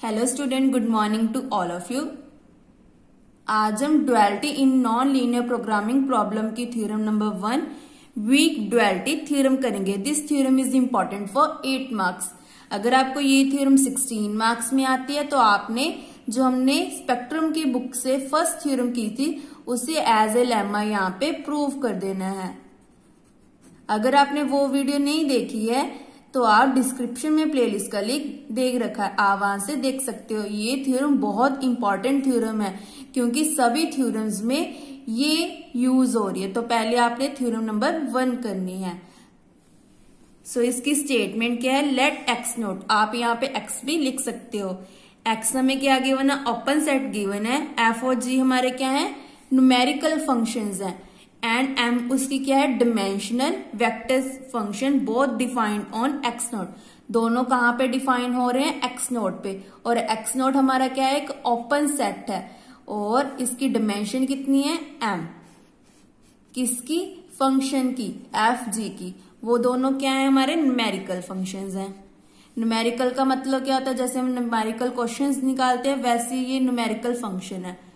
Hello student, good morning to all of you. आज हम duality in non linear programming problem की theorem number 1 weak duality theorem करेंगे। This theorem is important for 8 marks. अगर आपको ये theorem 16 marks में आती है तो आपने जो हमने स्पेक्ट्रम की बुक से फर्स्ट थ्योरम की थी उसे एज ए लेमा यहाँ पे प्रूव कर देना है। अगर आपने वो वीडियो नहीं देखी है तो आप डिस्क्रिप्शन में प्लेलिस्ट का लिंक देख रखा है, आप वहां से देख सकते हो। ये थ्योरम बहुत इंपॉर्टेंट थ्योरम है क्योंकि सभी थ्योरम्स में ये यूज हो रही है। तो पहले आपने थ्योरम नंबर 1 करनी है। सो इसकी स्टेटमेंट क्या है, लेट एक्स नोट, आप यहाँ पे एक्स भी लिख सकते हो। एक्स हमें क्या गिवन है, ओपन सेट गिवन है। एफ और जी हमारे क्या है, न्यूमेरिकल फंक्शंस हैं। एंड एम उसकी क्या है, dimensional vector function, both defined on x note. दोनों कहाँ पे डिफाइन हो रहे हैं, एक्स नोट पे। और एक्स नोट हमारा क्या है, एक ओपन सेट है और इसकी डिमेंशन कितनी है, एम। किसकी, फंक्शन की, एफ जी की। वो दोनों क्या है, हमारे न्यूमेरिकल फंक्शंस हैं। न्यूमेरिकल का मतलब क्या होता है, जैसे हम न्यूमेरिकल क्वेश्चंस निकालते हैं वैसे ये न्यूमेरिकल फंक्शन है।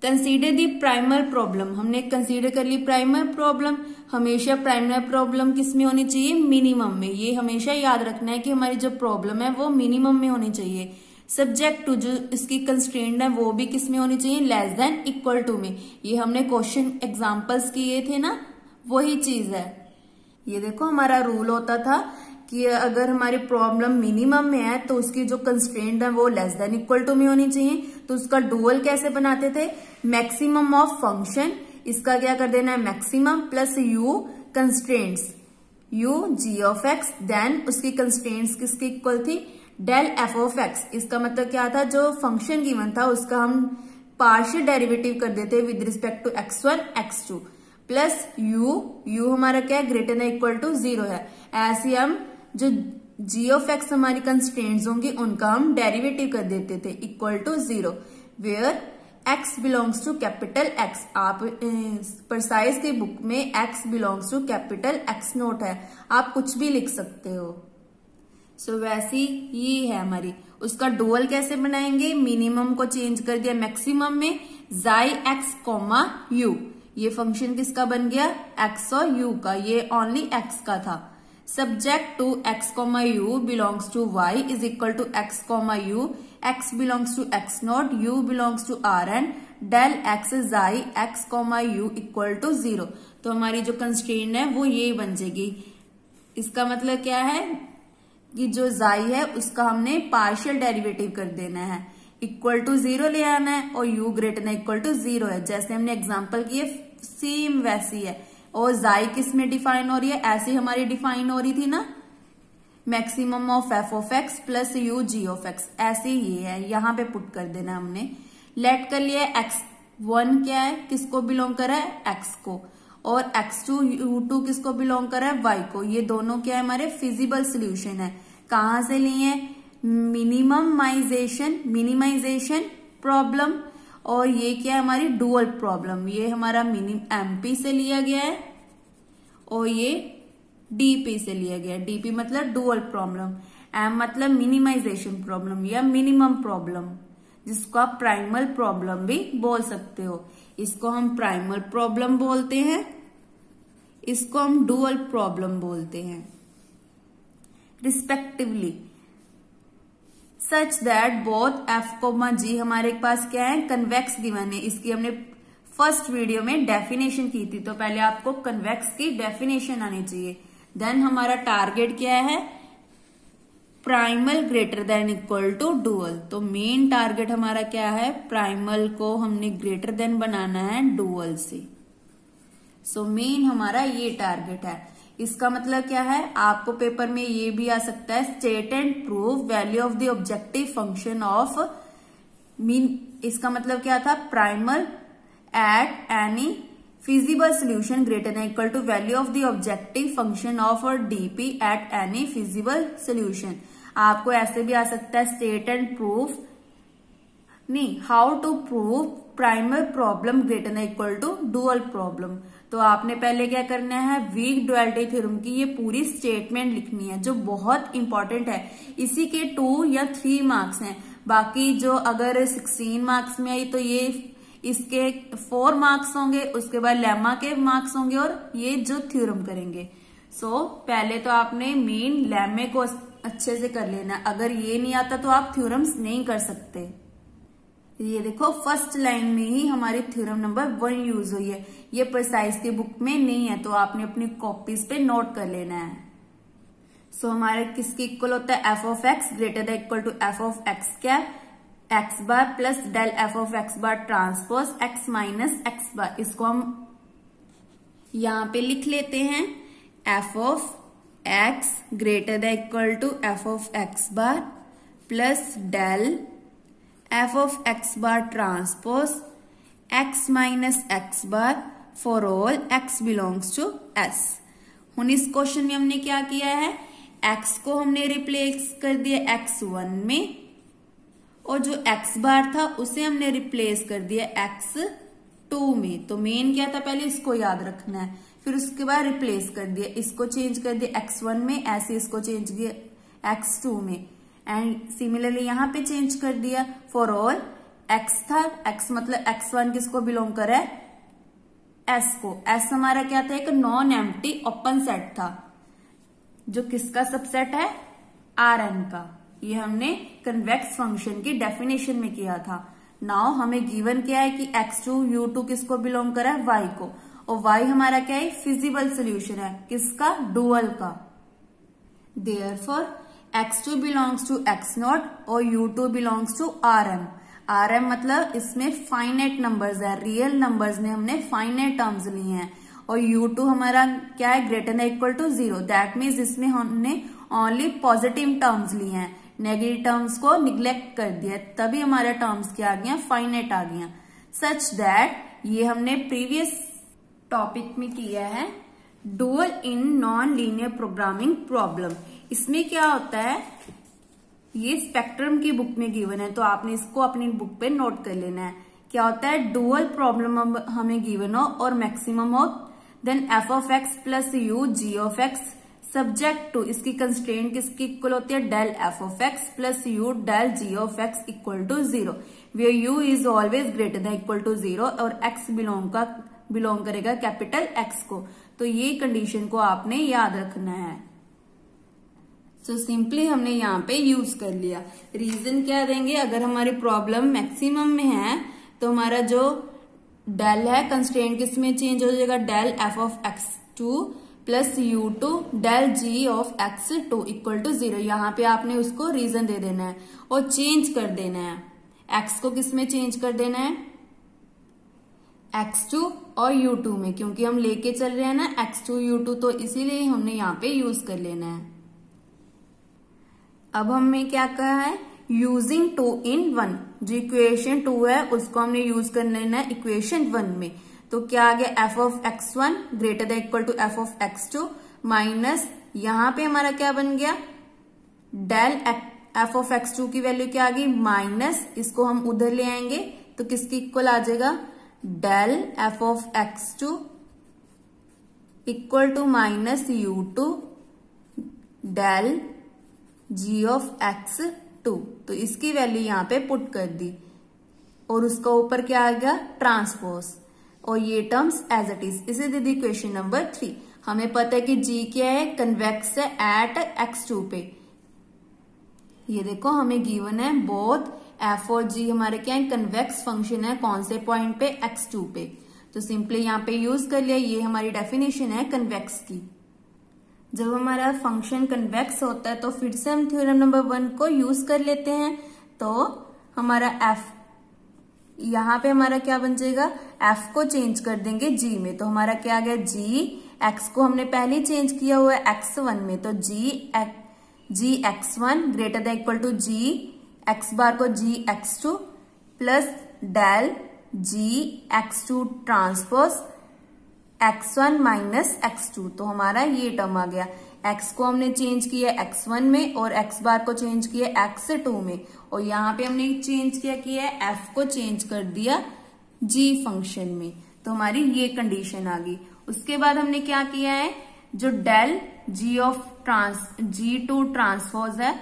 कंसीडर दी प्राइमर प्रॉब्लम, हमने कंसीडर कर ली प्राइमर प्रॉब्लम। हमेशा प्राइमर प्रॉब्लम किस में होनी चाहिए, मिनिमम में। ये हमेशा याद रखना है कि हमारी जो प्रॉब्लम है वो मिनिमम में होनी चाहिए। सब्जेक्ट टू जो इसकी कंस्ट्रेंट है वो भी किस में होनी चाहिए, लेस देन इक्वल टू में। ये हमने क्वेश्चन एग्जाम्पल्स किए थे ना, वही चीज है। ये देखो हमारा रूल होता था कि अगर हमारी प्रॉब्लम मिनिमम में है तो उसकी जो कंस्ट्रेंट है वो लेस देन इक्वल टू में होनी चाहिए। तो उसका डुअल कैसे बनाते थे, मैक्सिमम ऑफ फंक्शन, इसका क्या कर देना है, maximum plus U constraints, U G of X, then उसकी कंस्ट्रेंट्स किसकी इक्वल थी, डेल एफ ऑफ एक्स। इसका मतलब क्या था, जो फंक्शन गिवन था उसका हम पार्शियल डेरिवेटिव कर देते with respect to x1 x2 plus U हमारा क्या है, ग्रेटर देन इक्वल टू 0 है। ऐसे हम जो g ऑफ x हमारी कंस्ट्रेंट्स होंगी उनका हम डेरिवेटिव कर देते थे equal to 0, where x belongs to capital X। आप परसाइज की बुक में x belongs to capital X note है, आप कुछ भी लिख सकते हो। सो वैसी ये है हमारी। उसका डुअल कैसे बनाएंगे, मिनिमम को चेंज कर दिया मैक्सिमम में, जाई x कॉमा यू। ये फंक्शन किसका बन गया, x और u का, ये ओनली x का था। Subject to x comma U belongs to y is equal to x comma U, x belongs to x not, u belongs to r and del x जाई x comma U equal to 0। तो हमारी जो constraint है वो ये बन जाएगी। इसका मतलब क्या है कि जो जाई है उसका हमने पार्शियल डेरिवेटिव कर देना है, इक्वल टू 0 ले आना है और u greater than equal to 0 है। जैसे हमने एग्जांपल किए सेम वैसी है। और जाई किस में डिफाइन हो रही है, ऐसी हमारी डिफाइन हो रही थी ना, maximum of F of X plus U G of X, ऐसे ही है, यहाँ पे पुट कर देना हमने। लेट कर लिया x1 क्या है, किसको बिलोंग कर रहा है, x को, और x2 u2 किसको बिलोंग कर रहा है, y को। ये दोनों क्या है, हमारे फिजिबल सोल्यूशन है। कहाँ से लिए, मिनिमाइजेशन प्रॉब्लम, और ये क्या है हमारी डुअल प्रॉब्लम। ये हमारा एमपी से लिया गया है और ये डीपी से लिया गया है। डीपी मतलब डुअल प्रॉब्लम, एम मतलब मिनिमाइजेशन प्रॉब्लम या मिनिमम प्रॉब्लम, जिसको आप प्राइमल प्रॉब्लम भी बोल सकते हो। इसको हम प्राइमल प्रॉब्लम बोलते हैं, इसको हम डुअल प्रॉब्लम बोलते हैं respectively. Such that both F comma G हमारे पास क्या है, कन्वेक्स गिवन है। इसकी हमने फर्स्ट वीडियो में डेफिनेशन की थी, तो पहले आपको कन्वेक्स की डेफिनेशन आनी चाहिए। देन हमारा टारगेट क्या है, primal greater than equal to dual. तो मेन टारगेट हमारा क्या है, प्राइमल को हमने ग्रेटर देन बनाना है डुअल से। सो मेन हमारा ये टारगेट है। इसका मतलब क्या है, आपको पेपर में ये भी आ सकता है, state and prove value of the objective function of mean. इसका मतलब क्या था, primal at any feasible solution greater than equal to value of the objective function of और DP at any feasible solution. आपको ऐसे भी आ सकता है, स्टेट एंड प्रूव नहीं, how to prove primal problem greater than equal to dual problem. तो आपने पहले क्या करना है, वीक डुअलिटी थ्योरम की ये पूरी स्टेटमेंट लिखनी है जो बहुत इंपॉर्टेंट है। इसी के 2 या 3 मार्क्स हैं, बाकी जो अगर 16 मार्क्स में आई तो ये इसके 4 मार्क्स होंगे, उसके बाद लेमा के मार्क्स होंगे और ये जो थ्योरम करेंगे। सो पहले तो आपने मेन लेमे को अच्छे से कर लेना, अगर ये नहीं आता तो आप थ्योरम्स नहीं कर सकते। ये देखो फर्स्ट लाइन में ही हमारी थ्योरम नंबर 1 यूज हुई है, ये प्रिसाइज की बुक में नहीं है तो आपने अपनी कॉपीज पे नोट कर लेना है। सो हमारे किसके इक्वल होता है, F of X greater than equal to F of X cap X bar plus del F of X bar transpose X minus X bar. इसको हम यहां पे लिख लेते हैं, F of X greater than equal to F of X bar plus del F of X bar transpose X minus X bar for all X belongs to S. हुन इस question में हमने क्या किया है, एक्स को हमने रिप्लेस कर दिया x1 में और जो एक्स बार था उसे हमने रिप्लेस कर दिया x2 में। तो मेन क्या था, पहले इसको याद रखना है, फिर उसके बाद रिप्लेस कर दिया, इसको चेंज कर दिया x1 में, ऐसे इसको चेंज किया x2 में, एंड सिमिलरली यहां पे चेंज कर दिया फॉर ऑल x था, x मतलब x1 किसको बिलोंग कर है, s को। s हमारा क्या था, एक नॉन एम्प्टी ओपन सेट था जो किसका सबसेट है, Rn का। ये हमने कन्वेक्स फंक्शन की डेफिनेशन में किया था। नाउ हमें गिवन क्या है कि x2 u2 किसको बिलोंग कर है, y को, और y हमारा क्या है, फिजिबल सोल्यूशन है किसका, डुअल का। Therefore x2 belongs to x0 और u2 belongs to Rm। Rm मतलब इसमें फाइनाइट नंबर्स है, रियल नंबर्स में हमने फाइनाइट टर्म्स लिए हैं, और u2 हमारा क्या है, greater than equal to 0। That means इसमें हमने ओनली पॉजिटिव टर्म्स लिए हैं, नेगेटिव टर्म्स को निग्लेक्ट कर दिया, तभी हमारे टर्म्स क्या आ गया, फाइनाइट आ गया। सच दैट ये हमने प्रीवियस टॉपिक में किया है, डुअल इन नॉन लीनियर प्रोग्रामिंग प्रॉब्लम। इसमें क्या होता है, ये स्पेक्ट्रम की बुक में गिवन है तो आपने इसको अपनी बुक पे नोट कर लेना है। क्या होता है, डुअल प्रॉब्लम हमें गिवन हो और मैक्सिमम हो, then F of X plus U G of X subject to, इसकी कंस्ट्रेंट किसकी इक्वल होती है, del F of X plus U del G of X equal to 0, where U is always greater than equal to 0 और X belong करेगा capital X को। तो ये condition को आपने याद रखना है। सो सिंपली हमने यहाँ पे यूज कर लिया। रीजन क्या देंगे, अगर हमारी प्रॉब्लम मैक्सिमम में है तो हमारा जो डेल है कंस्ट्रेंट किस में चेंज हो जाएगा, del F of X two plus U two del G of X two equal to 0। यहाँ पे आपने उसको रीजन दे देना है और चेंज कर देना है, एक्स को किस में चेंज कर देना है, x2 और u2 में, क्योंकि हम लेके चल रहे हैं ना x2 u2, तो इसीलिए हमने यहाँ पे यूज कर लेना है। अब हमें क्या कहा है, यूजिंग 2 in 1, जो इक्वेशन 2 है उसको हमने यूज कर लेना है इक्वेशन 1 में। तो क्या आ गया, F of x1 greater than equal to F of x2 minus, यहाँ पे हमारा क्या बन गया, डेल एफ ऑफ x2 की वैल्यू क्या आ गई, माइनस, इसको हम उधर ले आएंगे तो किसकी इक्वल आ जाएगा, del F of x2 equal to minus u2 del g of x2। तो इसकी वैल्यू यहाँ पे पुट कर दी और उसका ऊपर क्या आ गया, ट्रांसपोज, और ये टर्म्स एज इट इज। इसे दे दी क्वेश्चन नंबर 3। हमें पता है कि g क्या है, कन्वेक्स है एट x2 पे। ये देखो हमें गिवन है बोथ f और g हमारे क्या है, कन्वेक्स फंक्शन है, कौन से पॉइंट पे, x2 पे। तो सिंपली यहाँ पे यूज कर लिया, ये हमारी डेफिनेशन है कन्वेक्स की। जब हमारा फंक्शन कन्वेक्स होता है तो फिर से हम थ्योरम नंबर 1 को यूज कर लेते हैं। तो हमारा f, यहाँ पे हमारा क्या बन जाएगा, f को चेंज कर देंगे g में, तो हमारा क्या आ गया, g, x को हमने पहले ही चेंज किया हुआ है x1 में, तो g x1 greater than equal to g x bar को g x2 plus del g x2 transpose x1 minus x2। तो हमारा ये टर्म आ गया। x को हमने चेंज किया x1 में और x बार को चेंज किया x2 में, और यहाँ पे हमने चेंज किया f को चेंज कर दिया g फंक्शन में। तो हमारी ये कंडीशन आ गई। उसके बाद हमने क्या किया है, जो डेल g2 ट्रांसपोज है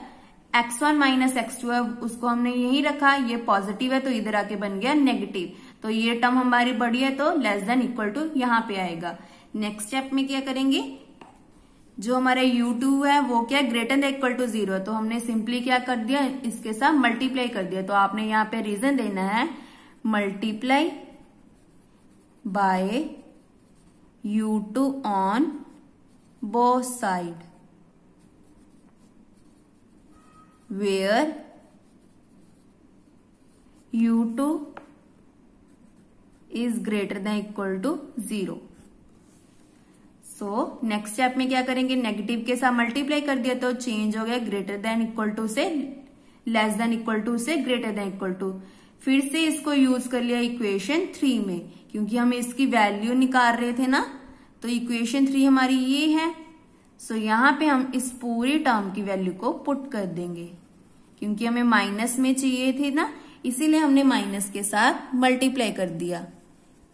x1 माइनस x2 है, उसको हमने यही रखा, ये पॉजिटिव है तो इधर आके बन गया नेगेटिव, तो ये टर्म हमारी बड़ी है तो लेस देन इक्वल टू यहाँ पे आएगा। नेक्स्ट स्टेप में क्या करेंगे, जो हमारा u2 है वो क्या ग्रेटर देन इक्वल टू 0 है, तो हमने सिंपली क्या कर दिया, इसके साथ मल्टीप्लाई कर दिया। तो आपने यहाँ पे रीजन देना है multiply by u2 on both side where u2 is greater than equal to 0। So next step में क्या करेंगे, नेगेटिव के साथ मल्टीप्लाई कर दिया तो चेंज हो गया ग्रेटर देन इक्वल टू से लेस देन इक्वल टू से ग्रेटर देन इक्वल टू। फिर से इसको यूज कर लिया इक्वेशन 3 में, क्योंकि हम इसकी वैल्यू निकाल रहे थे ना, तो इक्वेशन 3 हमारी ये है। सो यहाँ पे हम इस पूरी टर्म की वैल्यू को पुट कर देंगे, क्योंकि हमें माइनस में चाहिए थे ना, इसीलिए हमने माइनस के साथ मल्टीप्लाई कर दिया,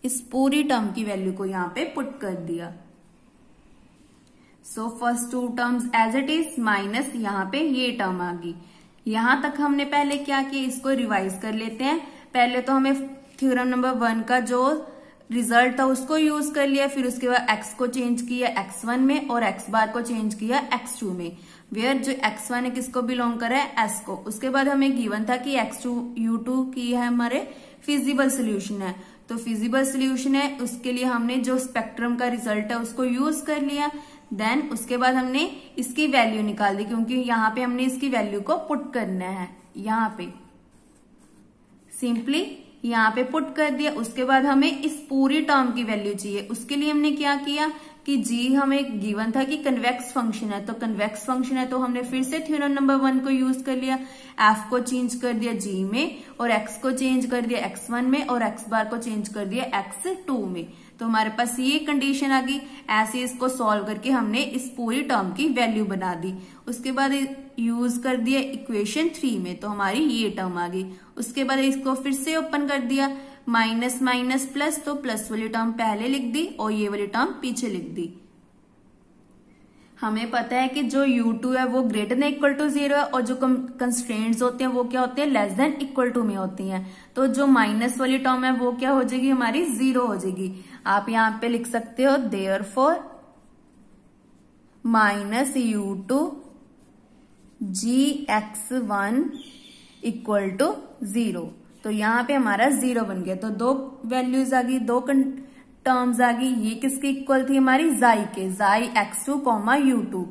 इस पूरी टर्म की वैल्यू को यहाँ पे पुट कर दिया। So first two terms as it is minus यहाँ पे ये टर्म आ गई। यहां तक हमने पहले क्या किया, इसको रिवाइज कर लेते हैं। पहले तो हमें थ्योरम नंबर 1 का जो रिजल्ट था उसको यूज कर लिया, फिर उसके बाद x को चेंज किया x1 में और x बार को चेंज किया x2 में, वेयर जो x1 है किसको बिलोंग कर रहा है s को। उसके बाद हमें गिवन था कि x2 u2 की है हमारे फिजिबल सोल्यूशन है, तो फिजिबल सोल्यूशन है उसके लिए हमने जो स्पेक्ट्रम का रिजल्ट है उसको यूज कर लिया। देन उसके बाद हमने इसकी वैल्यू निकाल दी, क्योंकि यहाँ पे हमने इसकी वैल्यू को पुट करना है, यहाँ पे सिंपली यहाँ पे पुट कर दिया। उसके बाद हमें इस पूरी टर्म की वैल्यू चाहिए, उसके लिए हमने क्या किया कि g हमें गिवन था कि कन्वेक्स फंक्शन है, तो कन्वेक्स फंक्शन है तो हमने फिर से थ्योरम नंबर 1 को यूज कर लिया, f को चेंज कर दिया g में और x को चेंज कर दिया x1 में और x बार को चेंज कर दिया x2 में। तो हमारे पास ये कंडीशन आ गई। ऐसे इसको सॉल्व करके हमने इस पूरी टर्म की वैल्यू बना दी। उसके बाद यूज कर दिया इक्वेशन 3 में, तो हमारी ये टर्म आ गई। उसके बाद इसको फिर से ओपन कर दिया, माइनस माइनस प्लस, तो प्लस वाली टर्म पहले लिख दी और ये वाली टर्म पीछे लिख दी। हमें पता है कि जो u2 है वो ग्रेटर देन इक्वल टू 0 है और जो कंस्ट्रेंट्स होते हैं वो क्या होते हैं, लेस देन इक्वल टू में होती हैं। तो जो माइनस वाली टर्म है वो क्या हो जाएगी, हमारी 0 हो जाएगी। आप यहाँ पे लिख सकते हो therefore minus u2 gx1 equal to 0। तो यहाँ पे हमारा 0 बन गया। तो दो वैल्यूज आ गई, दो टर्म्स आ गई। ये किसके इक्वल थी, हमारी जाई के, जाई x2 कॉमा u2,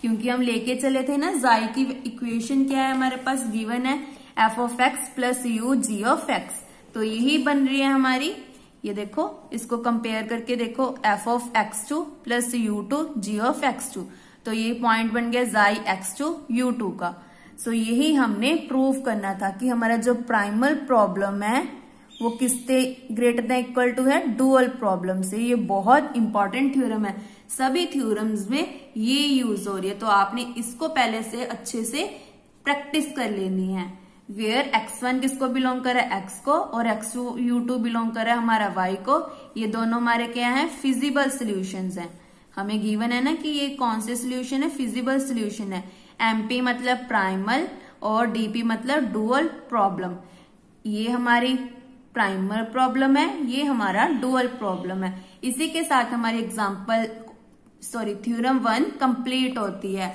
क्योंकि हम लेके चले थे ना जाई की इक्वेशन क्या है हमारे पास गिवन है f of x plus u g of x, तो यही बन रही है हमारी। ये देखो, इसको कंपेयर करके देखो, f of x2 plus u2 g of x2, तो ये पॉइंट बन गया जाई x2 u2 का। सो यही हमने प्रूव करना था कि हमारा जो प्राइमल प्रॉब्लम है वो किससे ग्रेटर देन इक्वल टू है, डुअल प्रॉब्लम से। ये बहुत इंपॉर्टेंट थ्योरम है, सभी थ्योरम्स में ये यूज हो रही है, तो आपने इसको पहले से अच्छे से प्रैक्टिस कर लेनी है। वेयर x1 किसको बिलोंग कर रहा है, x को, और x2 u2 बिलोंग कर रहा है हमारा y को। ये दोनों हमारे क्या है, फिजिबल सोल्यूशंस हैं। हमें गिवन है ना कि ये कौन से सोल्यूशन है, फिजिबल सोल्यूशन है। MP मतलब प्राइमल और DP मतलब डुअल प्रॉब्लम। ये हमारी प्राइमल प्रॉब्लम है, ये हमारा डुअल प्रॉब्लम है। इसी के साथ हमारी थ्योरम 1 कंप्लीट होती है।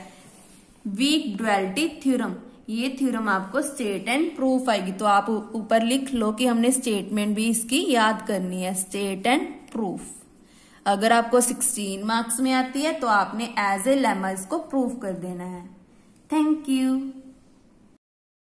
वीक डुअलिटी थ्योरम, ये थ्योरम आपको स्टेट एंड प्रूफ आएगी, तो आप ऊपर लिख लो कि हमने स्टेटमेंट भी इसकी याद करनी है, स्टेट एंड प्रूफ। अगर आपको 16 मार्क्स में आती है तो आपने एज ए लेमा इसको प्रूफ कर देना है। Thank you.